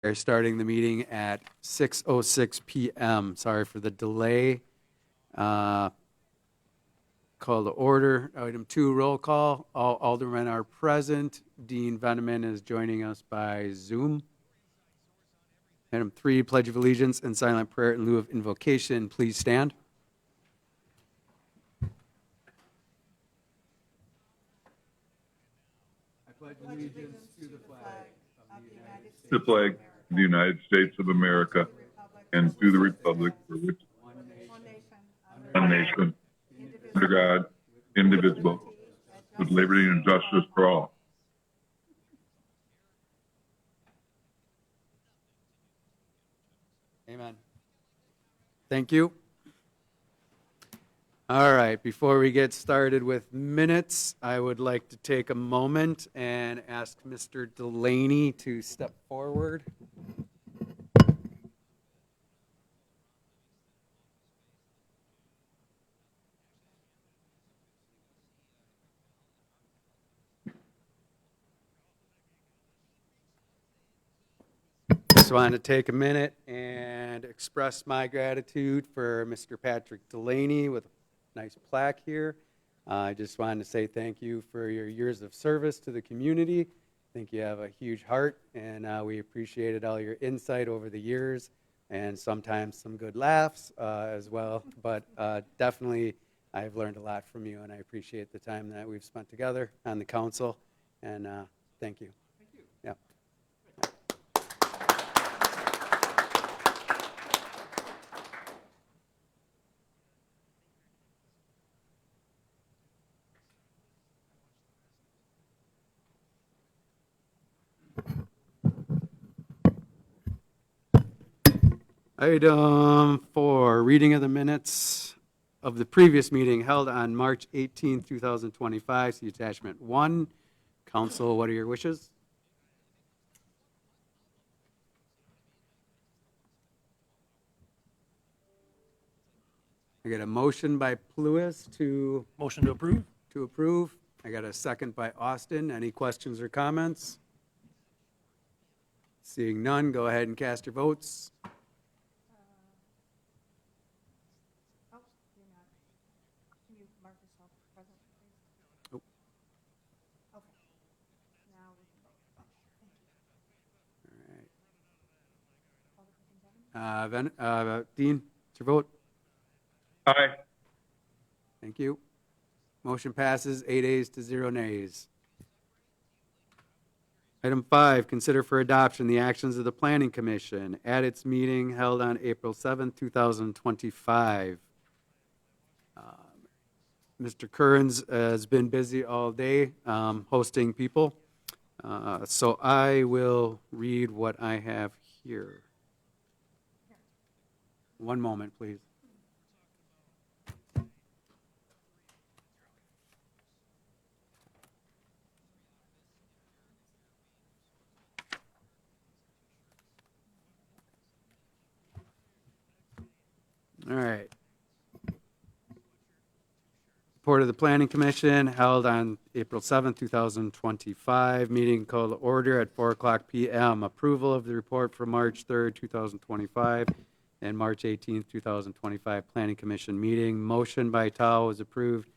We're starting the meeting at 6:06 p.m. Sorry for the delay. Call to order. Item 2, roll call. All aldermen are present. Dean Veneman is joining us by Zoom. Item 3, Pledge of Allegiance and silent prayer in lieu of invocation. Please stand. I pledge allegiance to the flag of the United States. The flag of the United States of America and to the republic for which one nation, under God, indivisible, with liberty and justice for all. Amen. Thank you. All right, before we get started with minutes, I would like to take a moment and ask Mr. Delaney to step forward. Just wanted to take a minute and express my gratitude for Mr. Patrick Delaney with a nice plaque here. I just wanted to say thank you for your years of service to the community. I think you have a huge heart, and we appreciated all your insight over the years, and sometimes some good laughs as well. But definitely, I've learned a lot from you, and I appreciate the time that we've spent together on the council. And thank you. Thank you. Yeah. Item 4, reading of the minutes of the previous meeting held on March 18, 2025. See attachment 1. Council, what are your wishes? I got a motion by Pluis to Motion to approve? approve. I got a second by Austin. Any questions or comments? Seeing none, go ahead and cast your votes. You're not. Can you mark yourself present, please? Oh. Okay. Now we can vote. Thank you. All right. Alderperson Devon? Dean, what's your vote? Aye. Thank you. Motion passes 8 ayes to 0 nays. Item 5, consider for adoption the actions of the Planning Commission at its meeting held on April 7, 2025. Mr. Kearns has been busy all day hosting people, so I will read what I have here. One moment, please. All right. Report of the Planning Commission held on April 7, 2025. Meeting called to order at 4:00 p.m. Approval of the report for March 3, 2025 and March 18, 2025 Planning Commission meeting. Motion by Tao was approved.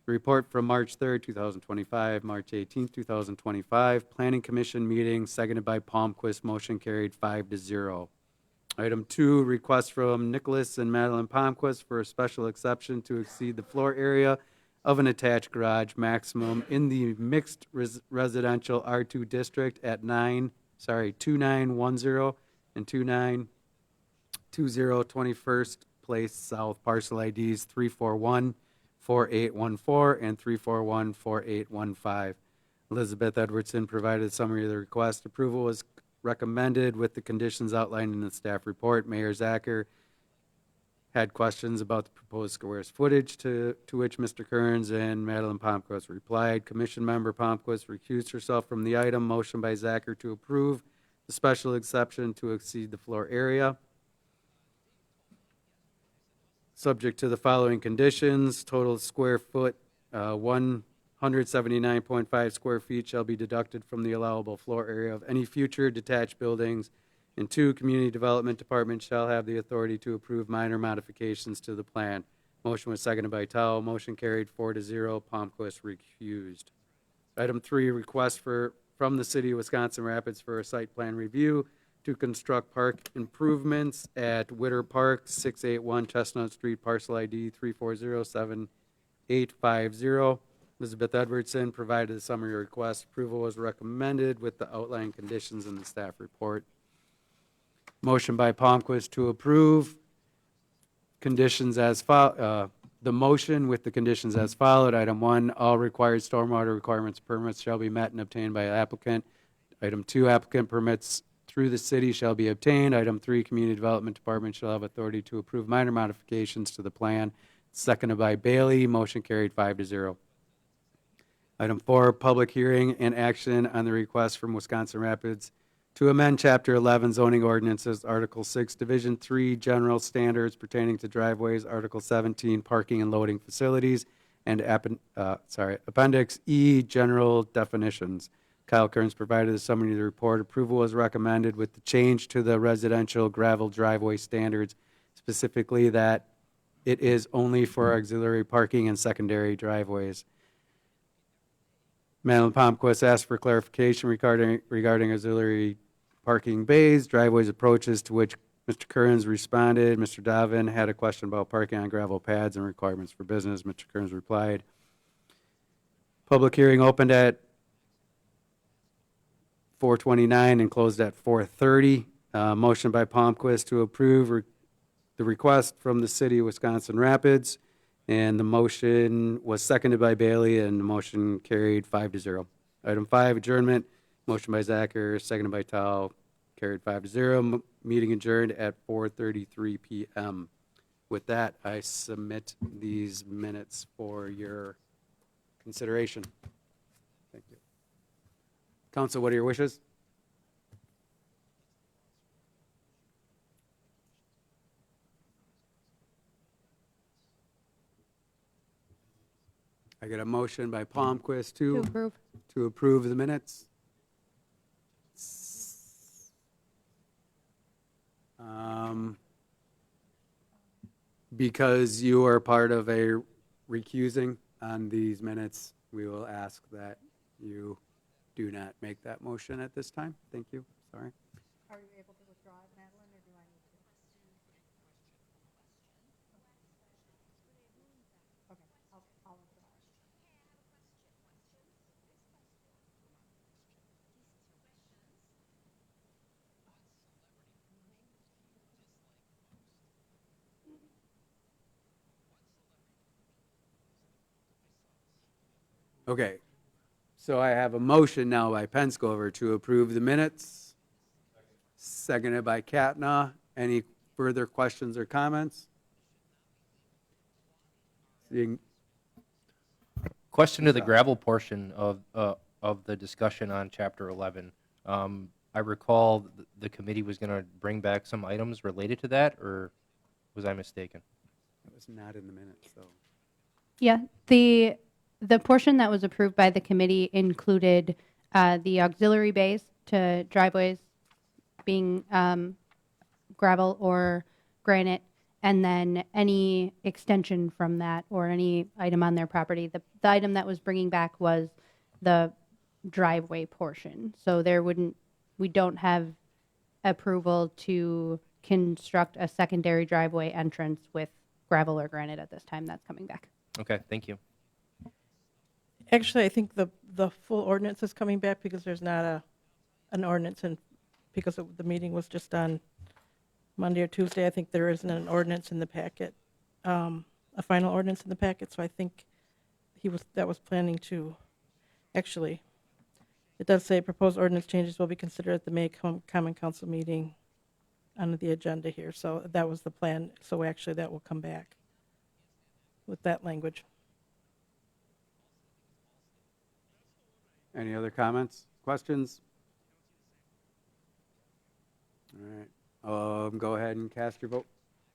Report from March 3, 2025, March 18, 2025 Planning Commission meeting, seconded by Palmquist. Motion carried 5-0. Item 2, request from Nicholas and Madeline Palmquist for a special exception to exceed the floor area of an attached garage maximum in the mixed residential R2 district at 2910 and 2920 21st Place South, parcel IDs 3414814 and 3414815. Elizabeth Edwardson provided a summary of the request. Approval was recommended with the conditions outlined in the staff report. Mayor Zacher had questions about the proposed square footage, to which Mr. Kearns and Madeline Palmquist replied. Commission member Palmquist recused herself from the item. Motion by Zacher to approve the special exception to exceed the floor area, subject to the following conditions. Total square foot 179.5 square feet shall be deducted from the allowable floor area of any future detached buildings And 2, Community Development Department shall have the authority to approve minor modifications to the plan. Motion was seconded by Tao. Motion carried 4-0. Palmquist recused. Item 3, request from the City of Wisconsin Rapids for a site plan review to construct park improvements at Witter Park, 681 Chestnut Street, parcel ID 3407850. Elizabeth Edwardson provided a summary request. Approval was recommended with the outlined conditions in the staff report. Motion by Palmquist to approve. Conditions as the motion with the conditions as followed. Item 1, all required stormwater requirements permits shall be met and obtained by applicant. Item 2, applicant permits through the city shall be obtained. Item 3, Community Development Department shall have authority to approve minor modifications to the plan. Seconded by Bailey. Motion carried 5-0. Item 4, public hearing and action on the request from Wisconsin Rapids to amend Chapter 11 zoning ordinances, Article 6, Division 3, general standards pertaining to driveways, Article 17, parking and loading facilities, and Appendix E, general definitions. Kyle Kearns provided a summary of the report. Approval was recommended with the change to the residential gravel driveway standards, specifically that it is only for auxiliary parking and secondary driveways. Madeline Palmquist asked for clarification regarding auxiliary parking bays, driveways, approaches, to which Mr. Kearns responded. Mr. Davin had a question about parking on gravel pads and requirements for business. Mr. Kearns replied. Public hearing opened at 4:29 and closed at 4:30. Motion by Palmquist to approve the request from the City of Wisconsin Rapids. And the motion was seconded by Bailey, and the motion carried 5-0. Item 5, adjournment. Motion by Zacher, seconded by Tao, carried 5-0. Meeting adjourned at 4:33 p.m. With that, I submit these minutes for your consideration. Thank you. Council, what are your wishes? I get a motion by Palmquist To to approve. approve the minutes. Because you are part of a recusing on these minutes, we will ask that you do not make that motion at this time. Thank you. Sorry. Are you able to withdraw it, Madeline, or do I need to? Okay, I'll withdraw it. Okay. So I have a motion now by Penscover to approve the minutes. Seconded by Katna. Any further questions or comments? Seeing, Question to the gravel portion of the discussion on Chapter 11. I recall the committee was going to bring back some items related to that, or was I mistaken? it was not in the minutes, so. Yeah, the portion that was approved by the committee included the auxiliary bays to driveways being gravel or granite, and then any extension from that or any item on their property. The item that was bringing back was the driveway portion. So we don't have approval to construct a secondary driveway entrance with gravel or granite at this time. That's coming back. Okay, thank you. Actually, I think the full ordinance is coming back because there's not an ordinance, and because the meeting was just on Monday or Tuesday, I think there isn't an ordinance in the packet, a final ordinance in the packet, so I think that was planning to, actually, it does say proposed ordinance changes will be considered at the May Common Council meeting on the agenda here, so that was the plan, so actually that will come back with that language. Any other comments, questions? All right, go ahead and cast your vote.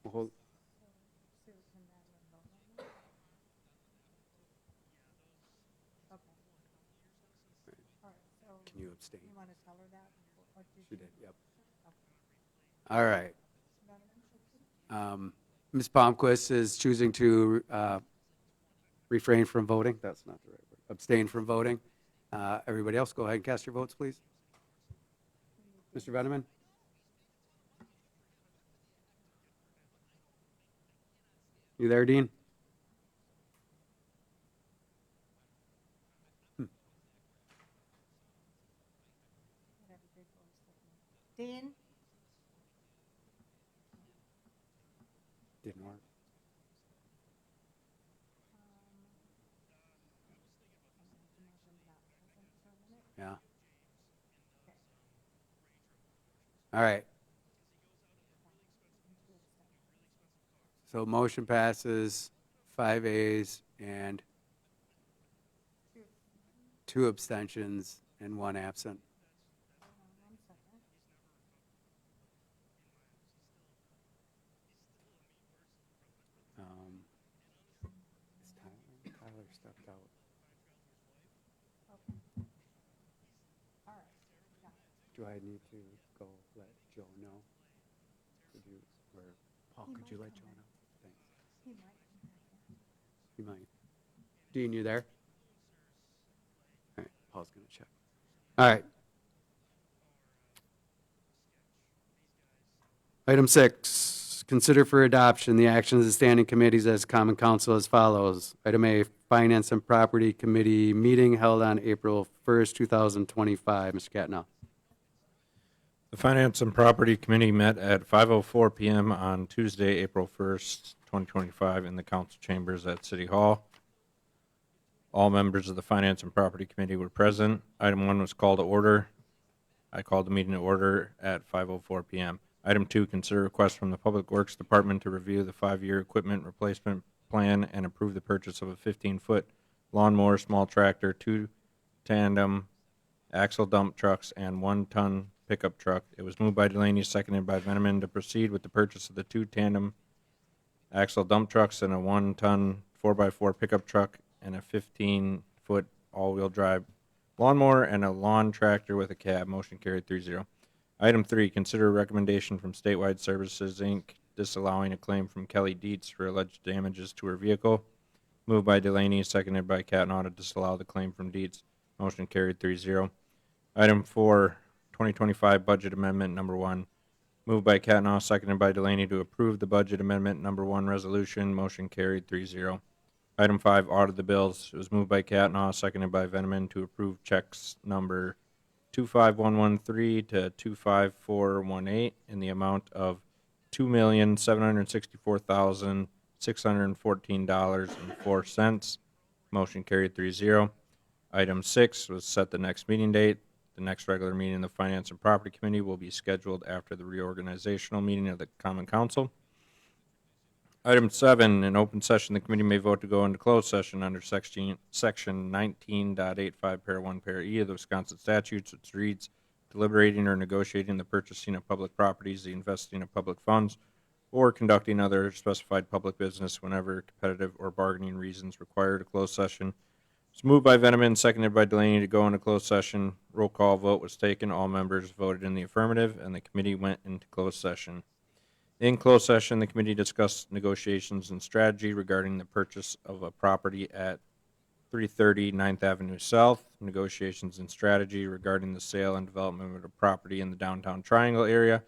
We'll hold- Sue, can Madeline vote on this? Okay. All right, so Can you abstain? you want to tell her that? Or did She you? did, yep. Okay. All right. Ms. Palmquist is choosing to refrain from voting. That's not the right word. Abstain from voting. Everybody else, go ahead and cast your votes, please. Mr. Veneman? You there, Dean? Dean? Didn't work. Yeah. All right. So motion passes, 5 ayes and 2 abstentions and 1 absent. Is Tyler stepped out. Do I need to go let Joe know? Could you, or Paul, could you let Joe know? Thanks. He might. Dean, you there? All right, Paul's going to check. All right. Item 6, consider for adoption the actions of the standing committees as common council as follows. Item A, Finance and Property Committee meeting held on April 1st, 2025. Mr. Catnow. The Finance and Property Committee met at 5:04 p.m. on Tuesday, April 1st, 2025, in the council chambers at City Hall. All members of the Finance and Property Committee were present. Item 1 was called to order. I called the meeting to order at 5:04 p.m. Item 2, consider request from the Public Works Department to review the 5-year equipment replacement plan and approve the purchase of a 15-foot lawnmower, small tractor, 2 tandem axle dump trucks, and 1-ton pickup truck. It was moved by Delaney, seconded by Veneman, to proceed with the purchase of the 2 tandem axle dump trucks and a 1-ton 4x4 pickup truck and a 15-foot all-wheel drive lawnmower and a lawn tractor with a cab. Motion carried 3-0. Item 3, consider a recommendation from Statewide Services, Inc., disallowing a claim from Kelly Dietz for alleged damages to her vehicle. Moved by Delaney, seconded by Catnow, to disallow the claim from Dietz. Motion carried 3-0. Item 4, 2025 Budget Amendment Number 1. Moved by Catnow, seconded by Delaney, to approve the Budget Amendment Number 1 resolution. Motion carried 3-0. Item 5, audit the bills. It was moved by Catnow, seconded by Veneman, to approve checks number 25113 to 25418 in the amount of $2,764,614.04. Motion carried 3-0. Item 6 was set the next meeting date. The next regular meeting of the Finance and Property Committee will be scheduled after the reorganizational meeting of the Common Council. Item 7, in open session, the committee may vote to go into closed session under section 19.85, para 1, para E of the Wisconsin statutes, which reads, deliberating or negotiating the purchasing of public properties, the investing of public funds, or conducting other specified public business whenever competitive or bargaining reasons require a closed session. It's moved by Veneman, seconded by Delaney, to go into closed session. Roll call vote was taken. All members voted in the affirmative, and the committee went into closed session. In closed session, the committee discussed negotiations and strategy regarding the purchase of a property at 330 9th Avenue South, negotiations and strategy regarding the sale and development of a property in the downtown Triangle area,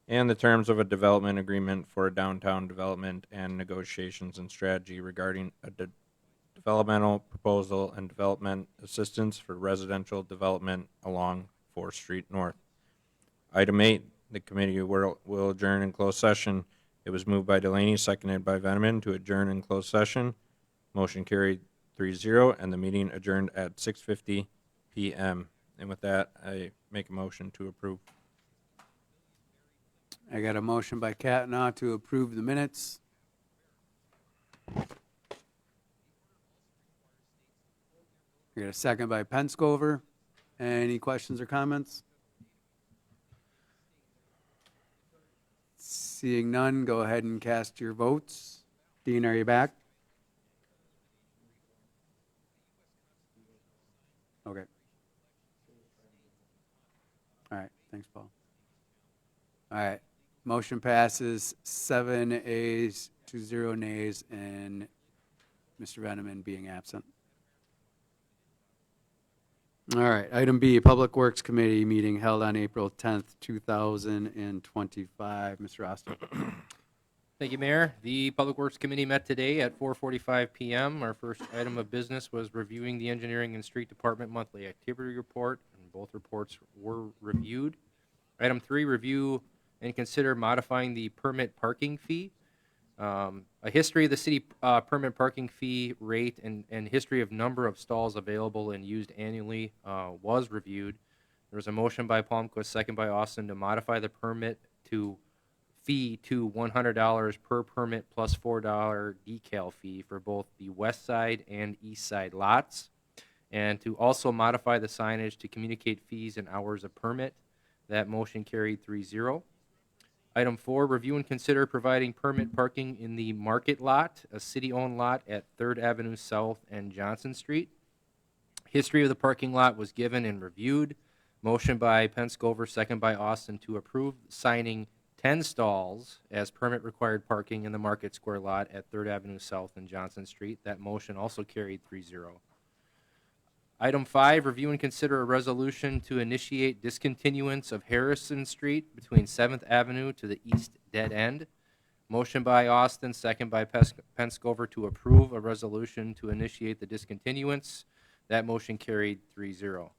and the terms of a development agreement for a downtown development, and negotiations and strategy regarding a developmental proposal and development assistance for residential development along 4th Street North. Item 8, the committee will adjourn in closed session. It was moved by Delaney, seconded by Veneman, to adjourn in closed session. Motion carried 3-0, and the meeting adjourned at 6:50 p.m. And with that, I make a motion to approve. I got a motion by Catnow to approve the minutes. I got a second by Penscover. Any questions or comments? Seeing none, go ahead and cast your votes. Dean, are you back? Okay. All right, thanks, Paul. All right, Motion passes 7 ayes to 0 nays, and Mr. Veneman being absent. All right, item B, Public Works Committee meeting held on April 10th, 2025. Mr. Oster. Thank you, Mayor. The Public Works Committee met today at 4:45 PM. Our first item of business was reviewing the Engineering and Street Department monthly activity report, and both reports were reviewed. Item 3, review and consider modifying the permit parking fee. A history of the city permit parking fee rate and history of number of stalls available and used annually was reviewed. There was a motion by Palmquist, second by Austin, to modify the permit fee to $100 per permit plus $4 decal fee for both the west side and east side lots, and to also modify the signage to communicate fees and hours of permit. That motion carried 3-0. Item 4, review and consider providing permit parking in the Market Lot, a city-owned lot at 3rd Avenue South and Johnson Street. History of the parking lot was given and reviewed. Motion by Penscover, second by Austin, to approve signing 10 stalls as permit-required parking in the Market Square lot at 3rd Avenue South and Johnson Street. That motion also carried 3-0. Item 5, review and consider a resolution to initiate discontinuance of Harrison Street between 7th Avenue to the east dead end. Motion by Austin, second by Penscover, to approve a resolution to initiate the discontinuance. That motion carried 3-0.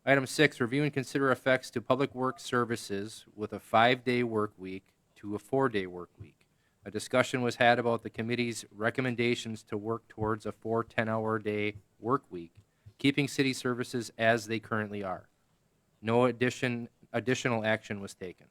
Item 6, review and consider effects to public works services with a 5-day work week to a 4-day work week. A discussion was had about the committee's recommendations to work towards a 4 10-hour-day work week, keeping city services as they currently are. No additional action was taken.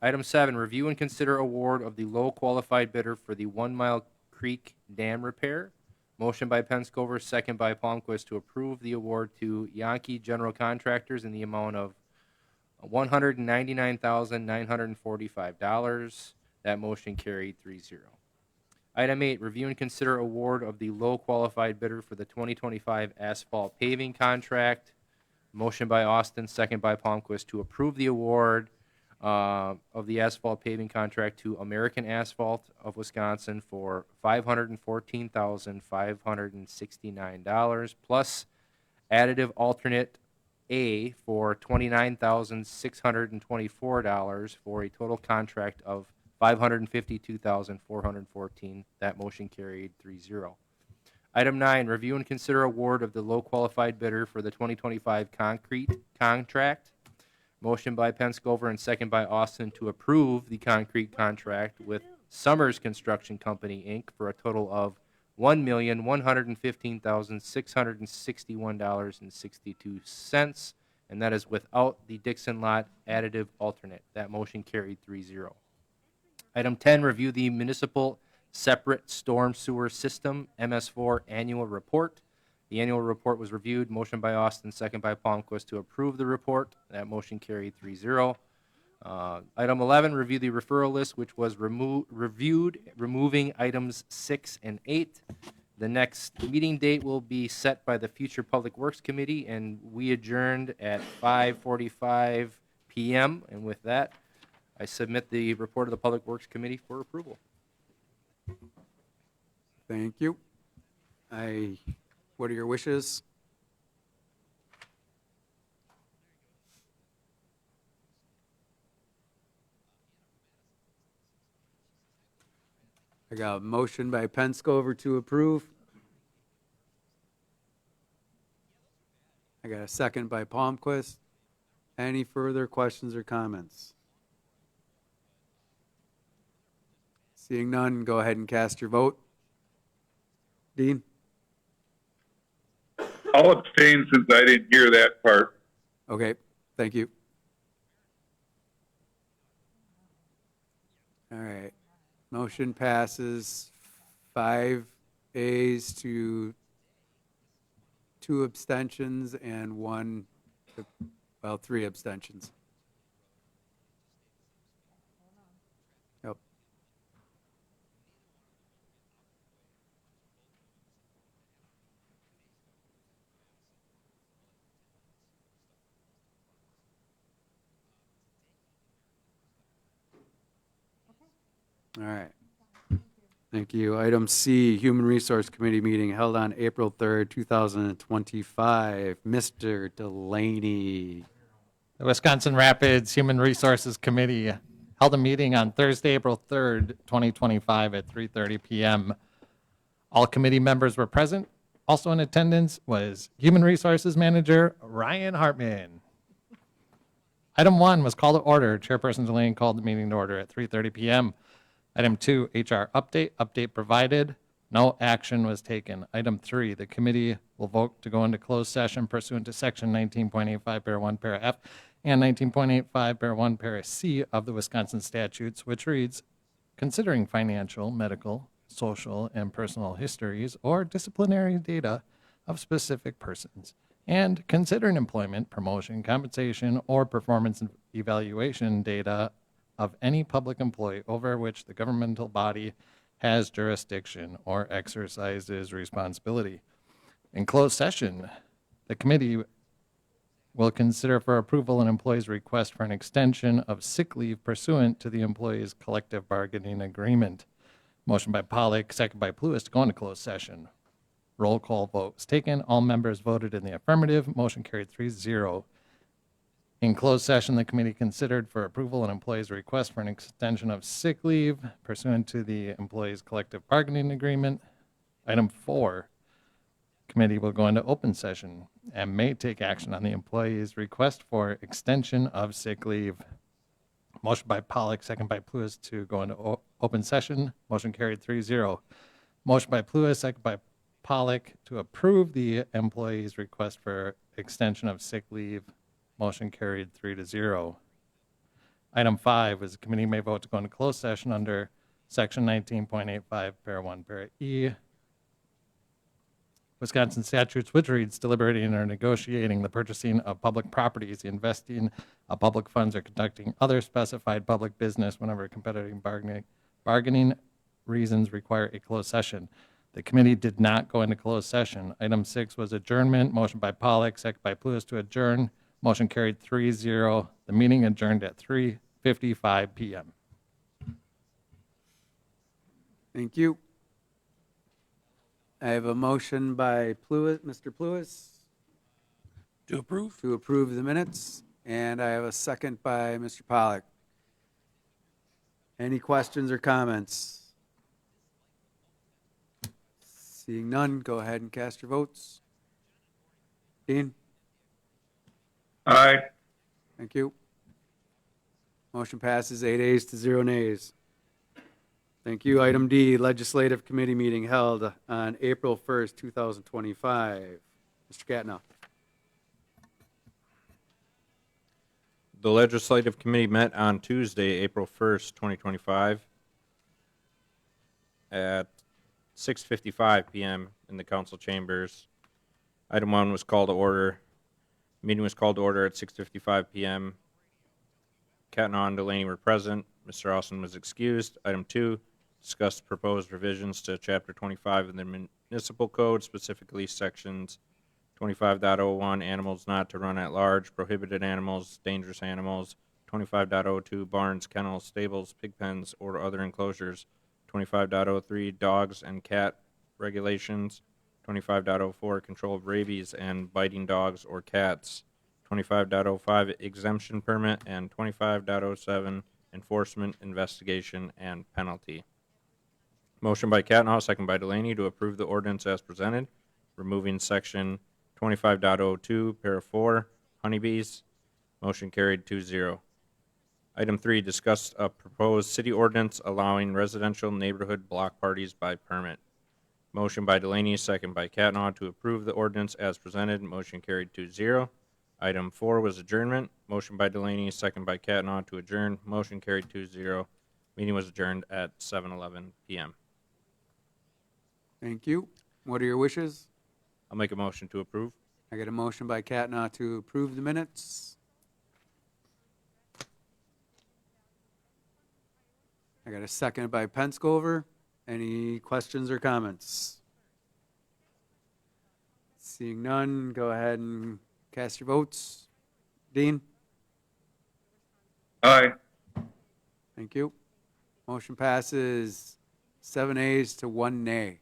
Item 7, review and consider award of the low qualified bidder for the 1 Mile Creek Dam repair. Motion by Penscover, second by Palmquist, to approve the award to Yankee General Contractors in the amount of $199,945. That motion carried 3-0. Item 8, review and consider award of the low qualified bidder for the 2025 asphalt paving contract. Motion by Austin, second by Palmquist, to approve the award of the asphalt paving contract to American Asphalt of Wisconsin for $514,569 plus additive alternate A for $29,624 for a total contract of $552,414. That motion carried 3-0. Item 9, review and consider award of the low qualified bidder for the 2025 concrete contract. Motion by Penscover and second by Austin to approve the concrete contract with Summers Construction Company, Inc. for a total of $1,115,661.62, and that is without the Dixon Lot additive alternate. That motion carried 3-0. Item 10, review the municipal separate storm sewer system MS4 annual report. The annual report was reviewed. Motion by Austin, second by Palmquist, to approve the report. That motion carried 3-0. Item 11, review the referral list, which was reviewed, removing items 6 and 8. The next meeting date will be set by the Future Public Works Committee, and we adjourned at 5:45 p.m. And with that, I submit the report of the Public Works Committee for approval. Thank you. What are your wishes? I got a motion by Penscover to approve. I got a second by Palmquist. Any further questions or comments? Seeing none, go ahead and cast your vote. Dean? I'll abstain since I didn't hear that part. Okay, thank you. All right. Motion passes 5 ayes to 2 abstentions and 3 abstentions. Yep. All right. Thank you. Item C, Human Resource Committee meeting held on April 3rd, 2025. Mr. Delaney. The Wisconsin Rapids Human Resources Committee held a meeting on Thursday, April 3rd, 2025 at 3:30 p.m. All committee members were present. Also in attendance was Human Resources Manager Ryan Hartman. Item 1 was call to order. Chairperson Delaney called the meeting to order at 3:30 p.m. Item 2, HR update. Update provided. No action was taken. Item 3, the committee will vote to go into closed session pursuant to Section 19.85, Para 1, Para F, and 19.85, Para 1, Para C of the Wisconsin statutes, which reads, considering financial, medical, social, and personal histories or disciplinary data of specific persons, and considering employment, promotion, compensation, or performance evaluation data of any public employee over which the governmental body has jurisdiction or exercises responsibility. In closed session, the committee will consider for approval an employee's request for an extension of sick leave pursuant to the employee's collective bargaining agreement. Motion by Pollock, second by Pluis to go into closed session. Roll call vote was taken. All members voted in the affirmative. Motion carried 3-0. In closed session, the committee considered for approval an employee's request for an extension of sick leave pursuant to the employee's collective bargaining agreement. Item 4, committee will go into open session and may take action on the employee's request for extension of sick leave. Motion by Pollock, second by Pluis to go into open session. Motion carried 3-0. Motion by Pluis, second by Pollock to approve the employee's request for extension of sick leave. Motion carried 3-0. Item 5 is the committee may vote to go into closed session under Section 19.85, Para 1, Para E. Wisconsin statutes, which reads deliberating or negotiating the purchasing of public properties, the investing of public funds, or conducting other specified public business whenever competitive bargaining reasons require a closed session. The committee did not go into closed session. Item 6 was adjournment. Motion by Pollock, second by Pluis to adjourn. Motion carried 3-0. The meeting adjourned at 3:55 p.m. Thank you. I have a motion by Pluis, Mr. Pluis. To approve. To approve the minutes, and I have a second by Mr. Pollock. Any questions or comments? Seeing none, go ahead and cast your votes. Dean? Aye. Thank you. Motion passes 8 ayes to 0 nays. Thank you. Item D, Legislative Committee meeting held on April 1st, 2025. Mr. Katna. The Legislative Committee met on Tuesday, April 1st, 2025 at 6:55 p.m. in the council chambers. Item 1 was called to order. Meeting was called to order at 6:55 p.m. Katna and Delaney were present. Mr. Austin was excused. Item 2, discussed proposed revisions to Chapter 25 of the Municipal Code, specifically Sections 25.01, animals not to run at large, prohibited animals, dangerous animals, 25.02, barns, kennels, stables, pig pens, or other enclosures, 25.03, dogs and cat regulations, 25.04, control of rabies and biting dogs or cats, 25.05, exemption permit, and 25.07, enforcement, investigation, and penalty. Motion by Katna, second by Delaney, to approve the ordinance as presented, removing Section 25.02, Para 4, honeybees. Motion carried 2-0. Item 3, discuss a proposed city ordinance allowing residential neighborhood block parties by permit. Motion by Delaney, second by Katna, to approve the ordinance as presented. Motion carried 2-0. Item 4 was adjournment. Motion by Delaney, second by Katna, to adjourn. Motion carried 2-0. Meeting was adjourned at 7:11 p.m. Thank you. What are your wishes? I'll make a motion to approve. I got a motion by Katna to approve the minutes. I got a second by Penscover. Any questions or comments? Seeing none, go ahead and cast your votes. Dean? Aye. Thank you. Motion passes 7 ayes to 1 nay.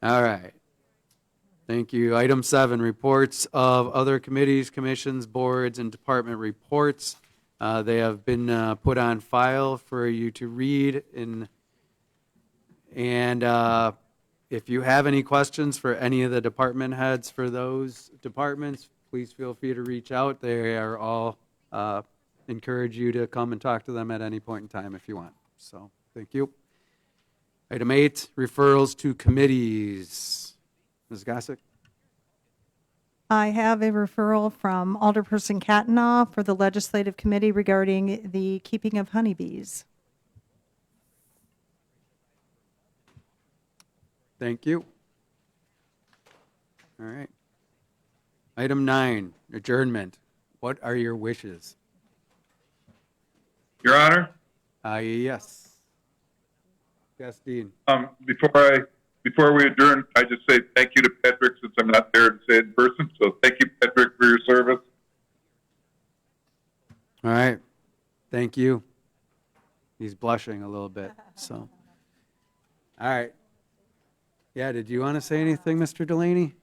All right. Thank you. Item 7, reports of other committees, commissions, boards, and department reports. They have been put on file for you to read and if you have any questions for any of the department heads for those departments, please feel free to reach out. They are all encourage you to come and talk to them at any point in time if you want. So, thank you. Item 8, referrals to committees. Ms. Gossick? I have a referral from Alderperson Katinoff for the Legislative Committee regarding the keeping of honeybees. Thank you. All right. Item 9, adjournment. What are your wishes? Your Honor, Yes. Yes, Dean. before we adjourn, I just say thank you to Patrick since I'm not there to say it in person. So thank you, Patrick, for your service. All right. Thank you. He's blushing a little bit, so. All right. Yeah, did you want to say anything, Mr. Delaney?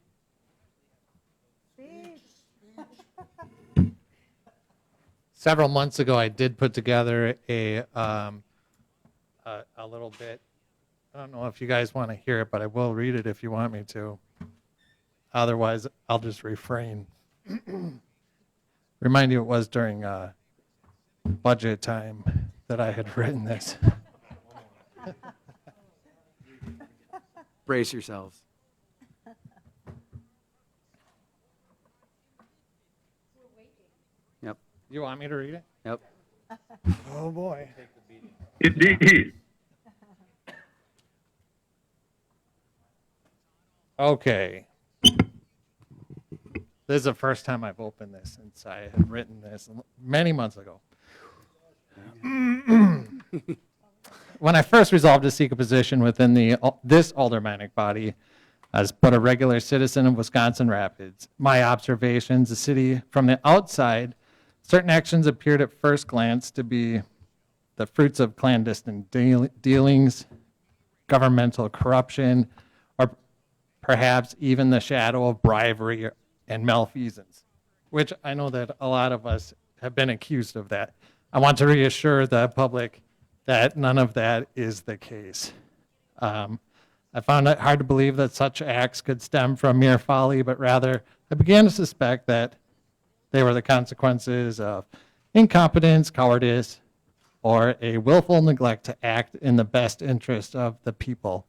Several months ago, I did put together a little bit. I don't know if you guys want to hear it, but I will read it if you want me to. Otherwise, I'll just refrain. Remind you, it was during budget time that I had written this. Brace yourselves. Yep, You want me to read it? yep. Oh, boy. Indeed. Okay. This is the first time I've opened this since I had written this many months ago. When I first resolved to seek a position within this aldermanic body as but a regular citizen of Wisconsin Rapids, my observations, the city from the outside, certain actions appeared at first glance to be the fruits of clandestine dealings, governmental corruption, or perhaps even the shadow of bribery and malfeasance, which I know that a lot of us have been accused of that. I want to reassure the public that none of that is the case. I found it hard to believe that such acts could stem from mere folly, but rather I began to suspect that they were the consequences of incompetence, cowardice, or a willful neglect to act in the best interest of the people.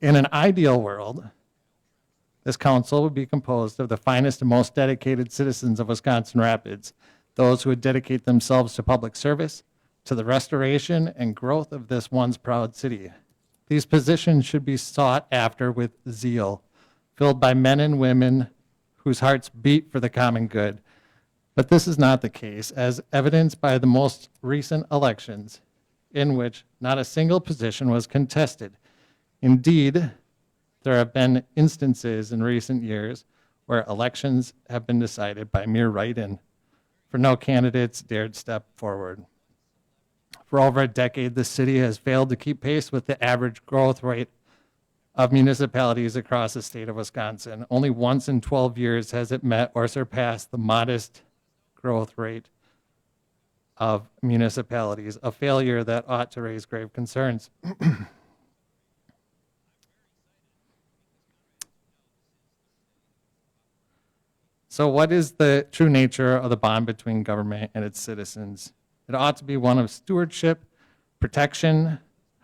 In an ideal world, this council would be composed of the finest and most dedicated citizens of Wisconsin Rapids, those who would dedicate themselves to public service, to the restoration and growth of this once proud city. These positions should be sought after with zeal, filled by men and women whose hearts beat for the common good. But this is not the case, as evidenced by the most recent elections, in which not a single position was contested. Indeed, there have been instances in recent years where elections have been decided by mere write-in, for no candidates dared step forward. For over a decade, the city has failed to keep pace with the average growth rate of municipalities across the state of Wisconsin. Only once in 12 years has it met or surpassed the modest growth rate of municipalities, a failure that ought to raise grave concerns. So what is the true nature of the bond between government and its citizens? It ought to be one of stewardship, protection,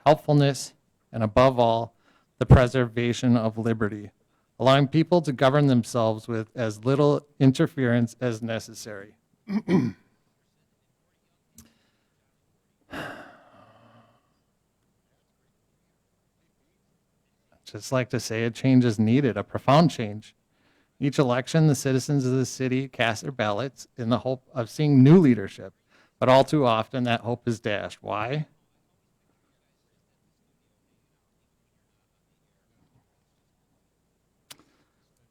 helpfulness, and above all, the preservation of liberty, allowing people to govern themselves with as little interference as necessary. Just like to say a change is needed, a profound change. Each election, the citizens of the city cast their ballots in the hope of seeing new leadership, but all too often that hope is dashed. Why?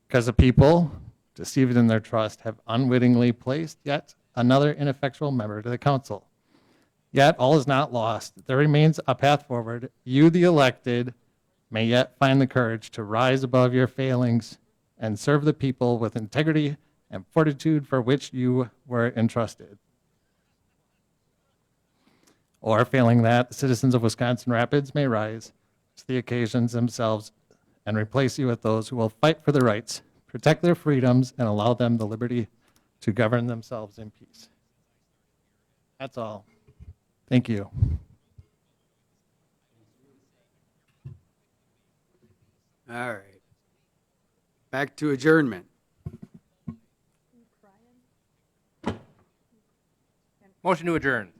Because the people deceived in their trust, have unwittingly placed yet another ineffectual member to the council. Yet all is not lost. There remains a path forward. You, the elected, may yet find the courage to rise above your failings and serve the people with integrity and fortitude for which you were entrusted. Or failing that, the citizens of Wisconsin Rapids may rise to the occasions themselves and replace you with those who will fight for their rights, protect their freedoms, and allow them the liberty to govern themselves in peace. That's all. Thank you. All right. Back to adjournment. Motion to adjourn.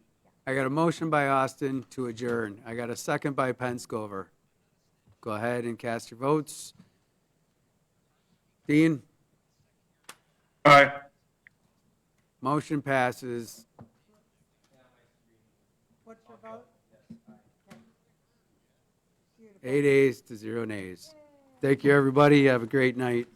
I got a motion by Austin to adjourn. I got a second by Penscover. Go ahead and cast your votes. Dean, Aye. motion passes. What's your vote? 8 ayes to 0 nays. Thank you, everybody. Have a great night.